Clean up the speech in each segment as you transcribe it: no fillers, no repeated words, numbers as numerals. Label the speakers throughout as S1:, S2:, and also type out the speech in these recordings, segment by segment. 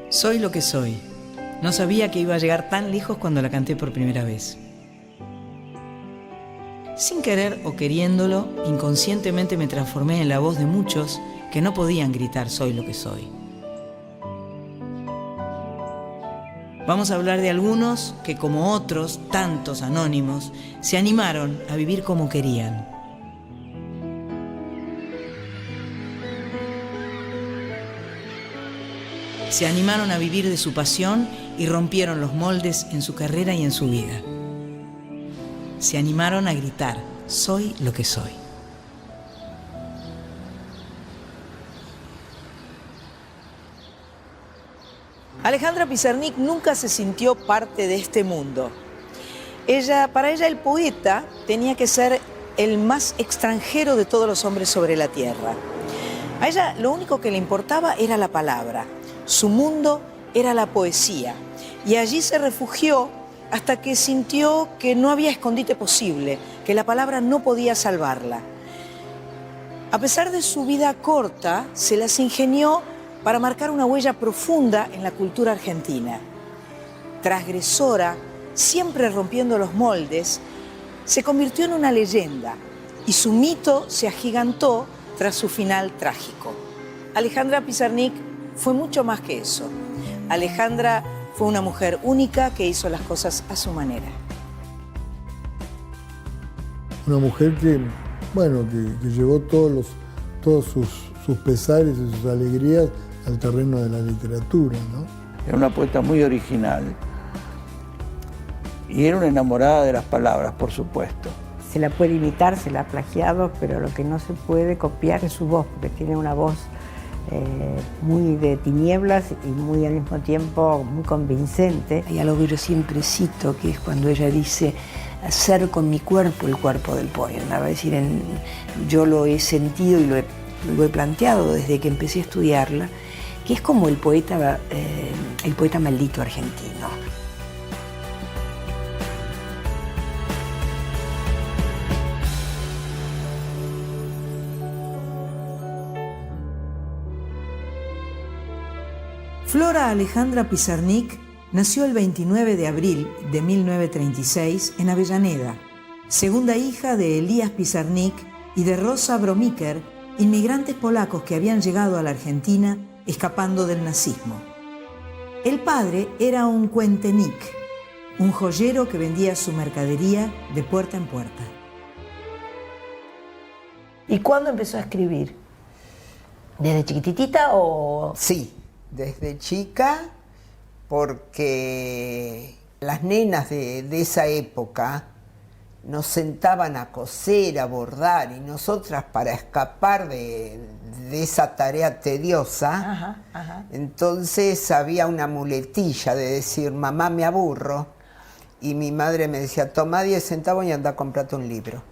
S1: Soy lo que soy. No sabía que iba a llegar tan lejos cuando la canté por primera vez. Sin querer o queriéndolo, inconscientemente me transformé en la voz de muchos que no podían gritar soy lo que soy. Vamos a hablar de algunos que, como otros, tantos anónimos, se animaron a vivir como querían. Se animaron a vivir de su pasión y rompieron los moldes en su carrera y en su vida. Se animaron a gritar, soy lo que soy. Alejandra Pizarnik nunca se sintió parte de este mundo. Para ella el poeta tenía que ser el más extranjero de todos los hombres sobre la tierra. A ella lo único que le importaba era la palabra. Su mundo era la poesía. Y allí se refugió hasta que sintió que no había escondite posible, que la palabra no podía salvarla. A pesar de su vida corta, se las ingenió para marcar una huella profunda en la cultura argentina. Transgresora, siempre rompiendo los moldes, se convirtió en una leyenda y su mito se agigantó tras su final trágico. Alejandra Pizarnik fue mucho más que eso. Alejandra fue una mujer única que hizo las cosas a su manera.
S2: Una mujer que llevó todos sus pesares y sus alegrías al terreno de la literatura, ¿no?
S3: Era una poeta muy original y era una enamorada de las palabras, por supuesto.
S4: Se la puede imitar, se la ha plagiado, pero lo que no se puede copiar es su voz, porque tiene una voz muy de tinieblas y muy al mismo tiempo muy convincente.
S5: Hay algo que yo siempre cito, que es cuando ella dice hacer con mi cuerpo el cuerpo del poema. Es decir, yo lo he sentido y lo he planteado desde que empecé a estudiarla, que es como el poeta maldito argentino.
S1: Flora Alejandra Pizarnik nació el 29 de abril de 1936 en Avellaneda, segunda hija de Elías Pizarnik y de Rosa Bromiker, inmigrantes polacos que habían llegado a la Argentina escapando del nazismo. El padre era un cuentenik, un joyero que vendía su mercadería de puerta en puerta.
S5: ¿Y cuándo empezó a escribir? ¿Desde chiquitita o...?
S6: Sí, desde chica, porque las nenas de esa época nos sentaban a coser, a bordar, y nosotras, para escapar de esa tarea tediosa, entonces había una muletilla de decir, mamá, me aburro, y mi madre me decía, toma 10 centavos y anda a comprarte un libro.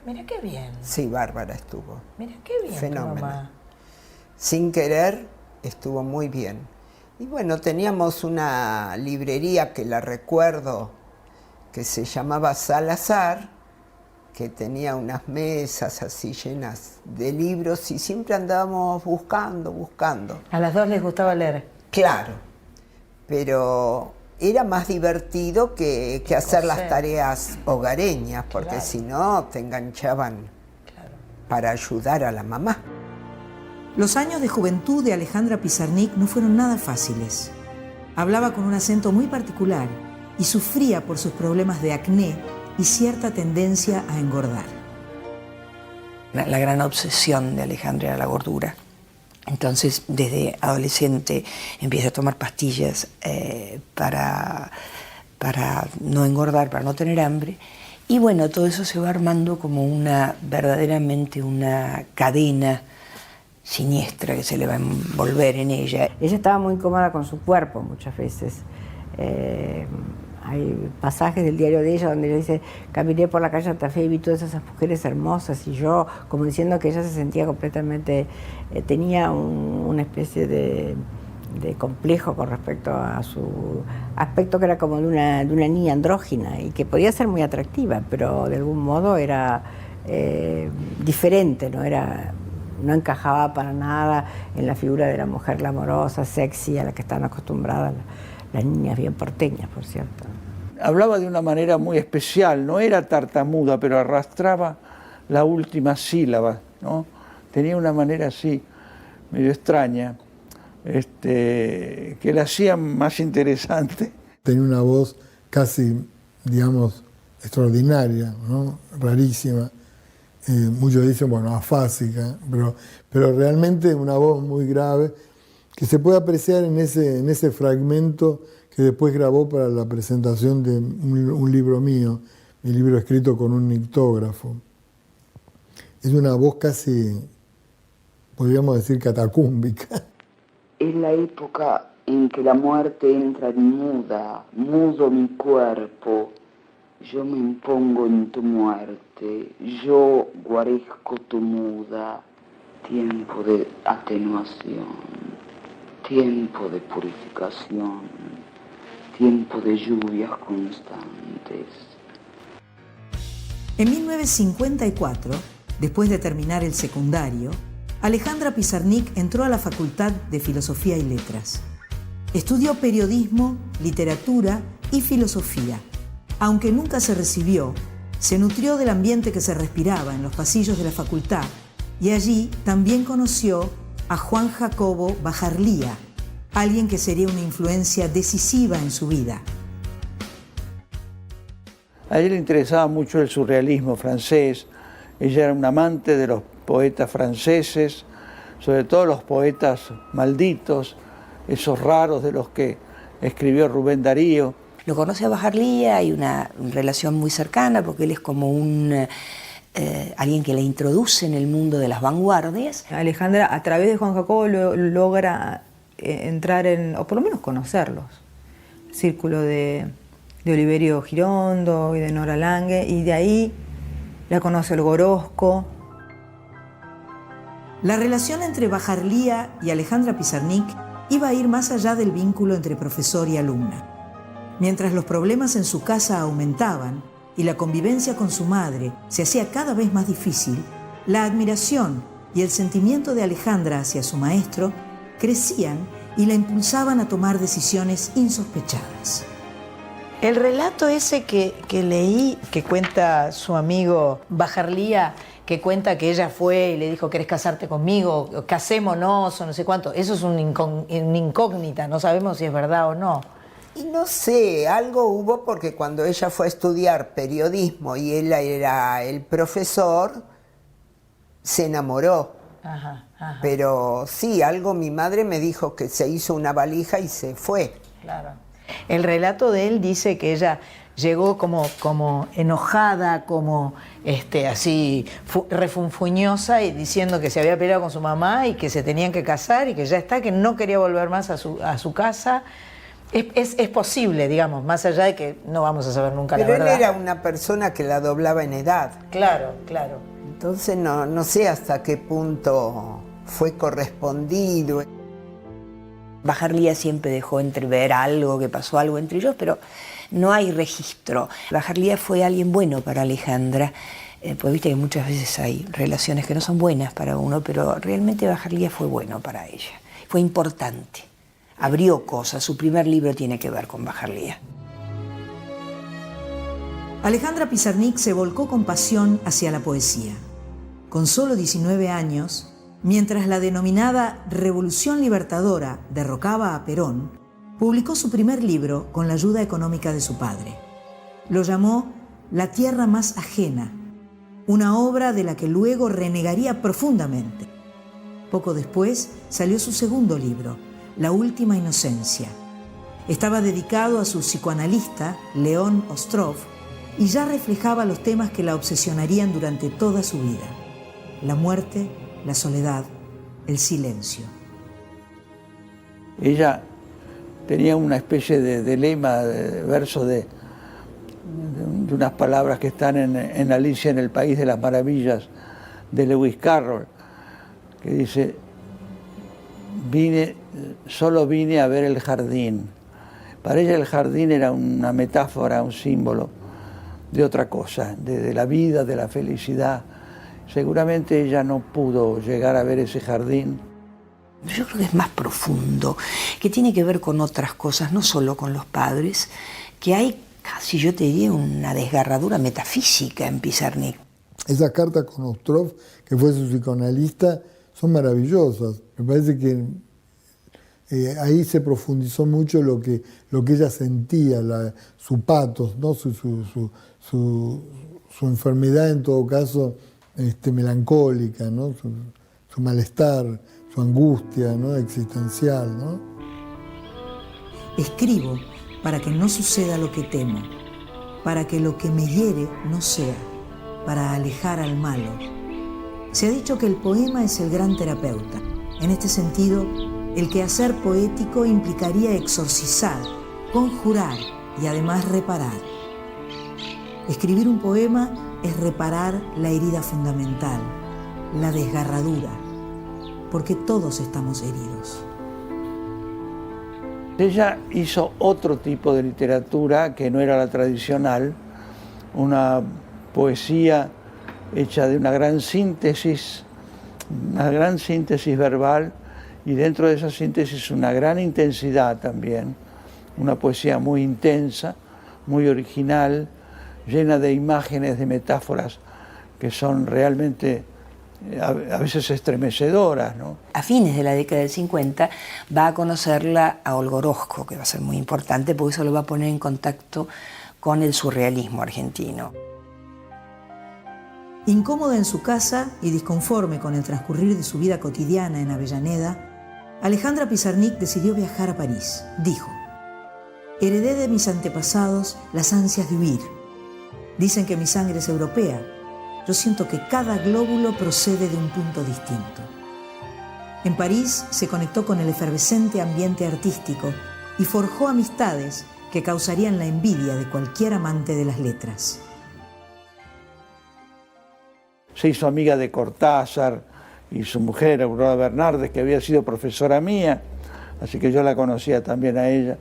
S5: Mira qué bien.
S6: Sí, bárbara estuvo.
S5: Mira qué bien.
S6: Fenómeno.
S5: Tu mamá.
S6: Sin querer, estuvo muy bien. Y bueno, teníamos una librería que la recuerdo, que se llamaba Salazar, que tenía unas mesas así llenas de libros y siempre andábamos buscando.
S5: ¿A las dos les gustaba leer?
S6: Claro, pero era más divertido que hacer las tareas hogareñas, porque si no te enganchaban para ayudar a la mamá.
S1: Los años de juventud de Alejandra Pizarnik no fueron nada fáciles. Hablaba con un acento muy particular y sufría por sus problemas de acné y cierta tendencia a engordar.
S5: La gran obsesión de Alejandra era la gordura. Entonces, desde adolescente empieza a tomar pastillas para no engordar, para no tener hambre. Y bueno, todo eso se va armando como verdaderamente una cadena siniestra que se le va a envolver en ella.
S4: Ella estaba muy incómoda con su cuerpo muchas veces. Hay pasajes del diario de ella donde ella dice, caminé por la calle Santa Fe y vi todas esas mujeres hermosas, y yo, como diciendo que ella se sentía completamente, tenía una especie de complejo con respecto a su aspecto, que era como de una niña andrógina y que podía ser muy atractiva, pero de algún modo era diferente, no era no encajaba para nada en la figura de la mujer glamorosa, sexy, a la que están acostumbradas las niñas bien porteñas, por cierto.
S3: Hablaba de una manera muy especial, no era tartamuda, pero arrastraba la última sílaba, ¿no? Tenía una manera así, medio extraña, que la hacía más interesante.
S2: Tenía una voz casi, digamos, extraordinaria, ¿no? Rarísima. Muchos dicen, bueno, afásica, pero realmente una voz muy grave que se puede apreciar en ese fragmento que después grabó para la presentación de un libro mío, mi libro escrito con un nictógrafo. Es una voz casi, podríamos decir, catacúmbica.
S7: Es la época en que la muerte entra en muda, mudo mi cuerpo, yo me impongo en tu muerte, yo guarezco tu muda, tiempo de atenuación, tiempo de purificación, tiempo de lluvias constantes.
S1: En 1954, después de terminar el secundario, Alejandra Pizarnik entró a la Facultad de Filosofía y Letras. Estudió periodismo, literatura y filosofía. Aunque nunca se recibió, se nutrió del ambiente que se respiraba en los pasillos de la facultad y allí también conoció a Juan Jacobo Bajarlía, alguien que sería una influencia decisiva en su vida.
S3: A ella le interesaba mucho el surrealismo francés. Ella era una amante de los poetas franceses, sobre todo los poetas malditos, esos raros de los que escribió Rubén Darío.
S5: Lo conoce a Bajarlía, hay una relación muy cercana porque él es como alguien que le introduce en el mundo de las vanguardias.
S8: Alejandra, a través de Juan Jacobo, logra entrar o por lo menos conocerlos. El círculo de Oliverio Girondo y de Nora Lange, y de ahí la conoce el Gorosco.
S1: La relación entre Bajarlía y Alejandra Pizarnik iba a ir más allá del vínculo entre profesor y alumna. Mientras los problemas en su casa aumentaban y la convivencia con su madre se hacía cada vez más difícil, la admiración y el sentimiento de Alejandra hacia su maestro crecían y la impulsaban a tomar decisiones insospechadas.
S9: El relato ese que leí, que cuenta su amigo Bajarlía, que cuenta que ella fue y le dijo, ¿querés casarte conmigo? Casémonos o no sé cuánto. Eso es una incógnita, no sabemos si es verdad o no.
S6: Y no sé, algo hubo porque cuando ella fue a estudiar periodismo y él era el profesor, se enamoró.
S9: Ajá.
S6: Pero sí, algo mi madre me dijo que se hizo una valija y se fue.
S9: Claro. El relato de él dice que ella llegó como enojada, como así refunfuñosa, y diciendo que se había peleado con su mamá y que se tenían que casar y que ya está, que no quería volver más a su casa. Es posible, digamos, más allá de que no vamos a saber nunca la verdad.
S6: Pero él era una persona que la doblaba en edad.
S9: Claro.
S6: Entonces no sé hasta qué punto fue correspondido.
S5: Bajarlía siempre dejó entrever algo, que pasó algo entre ellos, pero no hay registro. Bajarlía fue alguien bueno para Alejandra, pues viste que muchas veces hay relaciones que no son buenas para uno, pero realmente Bajarlía fue bueno para ella, fue importante. Abrió cosas, su primer libro tiene que ver con Bajarlía.
S1: Alejandra Pizarnik se volcó con pasión hacia la poesía. Con solo 19 años, mientras la denominada Revolución Libertadora derrocaba a Perón, publicó su primer libro con la ayuda económica de su padre. Lo llamó La tierra más ajena, una obra de la que luego renegaría profundamente. Poco después salió su segundo libro, La última inocencia. Estaba dedicado a su psicoanalista, León Ostrov, y ya reflejaba los temas que la obsesionarían durante toda su vida: la muerte, la soledad, el silencio.
S3: Ella tenía una especie de lema, de verso de unas palabras que están en Alicia en el País de las Maravillas, de Lewis Carroll, que dice: solo vine a ver el jardín. Para ella el jardín era una metáfora, un símbolo de otra cosa, de la vida, de la felicidad. Seguramente ella no pudo llegar a ver ese jardín.
S5: Yo creo que es más profundo, que tiene que ver con otras cosas, no solo con los padres, que hay casi, yo te diría, una desgarradura metafísica en Pizarnik.
S2: Esas cartas con Ostrov, que fue su psicoanalista, son maravillosas. Me parece que ahí se profundizó mucho lo que ella sentía, su patos, ¿no? su enfermedad en todo caso melancólica, ¿no? Su malestar, su angustia, ¿no? Existencial, ¿no?
S1: Escribo para que no suceda lo que temo, para que lo que me hiere no sea, para alejar al malo. Se ha dicho que el poema es el gran terapeuta. En este sentido, el quehacer poético implicaría exorcizar, conjurar y además reparar. Escribir un poema es reparar la herida fundamental, la desgarradura, porque todos estamos heridos.
S3: Ella hizo otro tipo de literatura que no era la tradicional, una poesía hecha de una gran síntesis verbal, y dentro de esa síntesis una gran intensidad también, una poesía muy intensa, muy original, llena de imágenes, de metáforas que son realmente a veces estremecedoras, ¿no?
S5: A fines de la década del 50 va a conocerla a Olga Orozco, que va a ser muy importante porque eso lo va a poner en contacto con el surrealismo argentino.
S1: Incómoda en su casa y disconforme con el transcurrir de su vida cotidiana en Avellaneda, Alejandra Pizarnik decidió viajar a París. Dijo: heredé de mis antepasados las ansias de huir. Dicen que mi sangre es europea. Yo siento que cada glóbulo procede de un punto distinto. En París se conectó con el efervescente ambiente artístico y forjó amistades que causarían la envidia de cualquier amante de las letras.
S3: Se hizo amiga de Cortázar y su mujer, Aurora Bernardes, que había sido profesora mía, así que yo la conocía también a ella.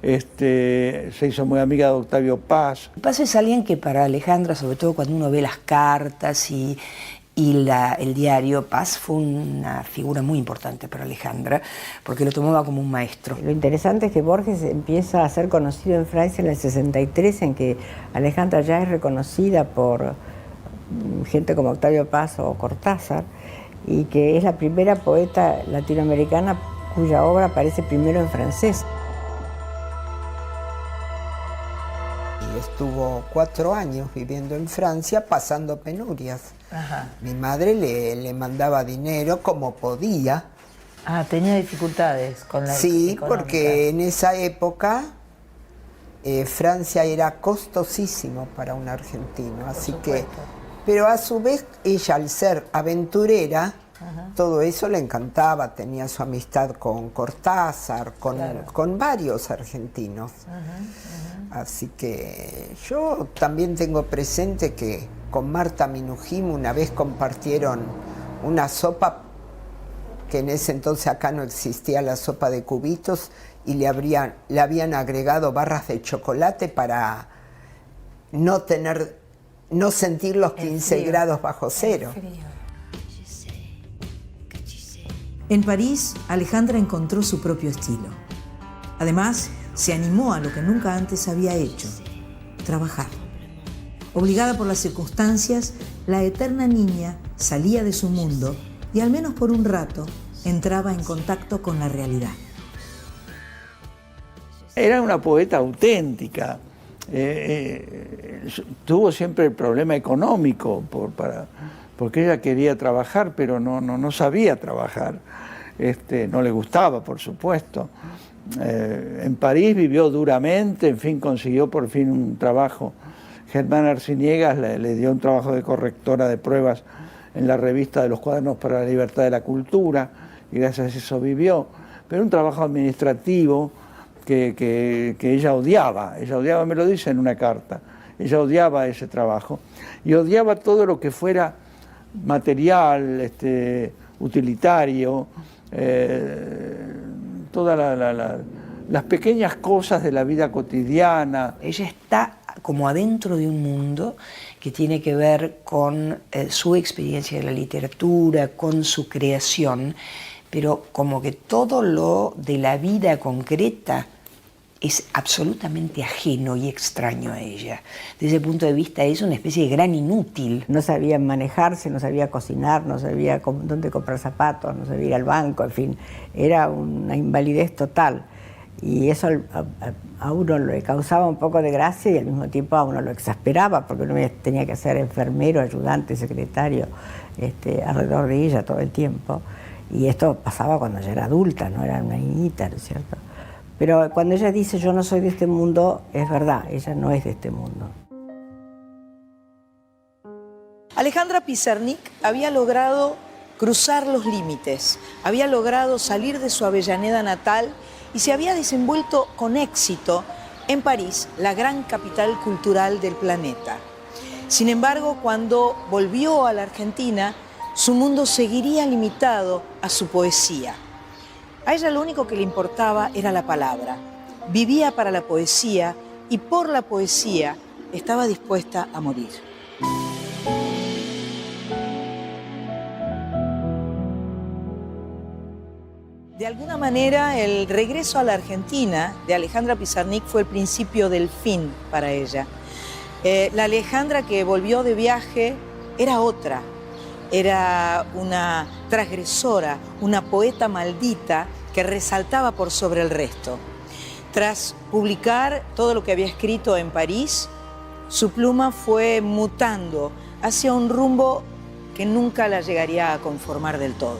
S3: Se hizo muy amiga de Octavio Paz.
S5: Paz es alguien que para Alejandra, sobre todo cuando uno ve las cartas y el diario, Paz fue una figura muy importante para Alejandra, porque lo tomaba como un maestro.
S4: Lo interesante es que Borges empieza a ser conocido en Francia en el 63, en que Alejandra ya es reconocida por gente como Octavio Paz o Cortázar, y que es la primera poeta latinoamericana cuya obra aparece primero en francés.
S6: Estuvo 4 años viviendo en Francia, pasando penurias.
S9: Ajá.
S6: Mi madre le mandaba dinero como podía.
S9: Ah, tenía dificultades con la
S6: Sí,
S9: económica.
S6: porque en esa época Francia era costosísimo para un argentino, así que... Pero a su vez, ella, al ser aventurera, todo eso le encantaba. Tenía su amistad con Cortázar, con varios argentinos. Así que yo también tengo presente que con Marta Minujín una vez compartieron una sopa, que en ese entonces acá no existía la sopa de cubitos, y le habían agregado barras de chocolate para no sentir los 15 grados bajo cero.
S1: En París, Alejandra encontró su propio estilo. Además, se animó a lo que nunca antes había hecho: trabajar. Obligada por las circunstancias, la eterna niña salía de su mundo y, al menos por un rato, entraba en contacto con la realidad.
S3: Era una poeta auténtica. Tuvo siempre el problema económico porque ella quería trabajar, pero no sabía trabajar. No le gustaba, por supuesto. En París vivió duramente, en fin, consiguió por fin un trabajo. Germán Arciniegas le dio un trabajo de correctora de pruebas en la revista de los Cuadernos para la Libertad de la Cultura, y gracias a eso vivió. Pero un trabajo administrativo que ella odiaba, me lo dice en una carta, ella odiaba ese trabajo y odiaba todo lo que fuera material, utilitario, todas las pequeñas cosas de la vida cotidiana.
S5: Ella está como adentro de un mundo que tiene que ver con su experiencia de la literatura, con su creación, pero como que todo lo de la vida concreta es absolutamente ajeno y extraño a ella. Desde ese punto de vista es una especie de gran inútil.
S4: No sabía manejarse, no sabía cocinar, no sabía dónde comprar zapatos, no sabía ir al banco, en fin, era una invalidez total. Y eso a uno le causaba un poco de gracia y al mismo tiempo a uno lo exasperaba, porque uno tenía que ser enfermero, ayudante, secretario, alrededor de ella todo el tiempo. Y esto pasaba cuando ella era adulta, no era una niñita, ¿no es cierto? Pero cuando ella dice yo no soy de este mundo, es verdad, ella no es de este mundo.
S1: Alejandra Pizarnik había logrado cruzar los límites, había logrado salir de su Avellaneda natal y se había desenvuelto con éxito en París, la gran capital cultural del planeta. Sin embargo, cuando volvió a la Argentina, su mundo seguiría limitado a su poesía. A ella lo único que le importaba era la palabra. Vivía para la poesía y por la poesía estaba dispuesta a morir. De alguna manera, el regreso a la Argentina de Alejandra Pizarnik fue el principio del fin para ella. La Alejandra que volvió de viaje era otra. Era una transgresora, una poeta maldita que resaltaba por sobre el resto. Tras publicar todo lo que había escrito en París, su pluma fue mutando hacia un rumbo que nunca la llegaría a conformar del todo.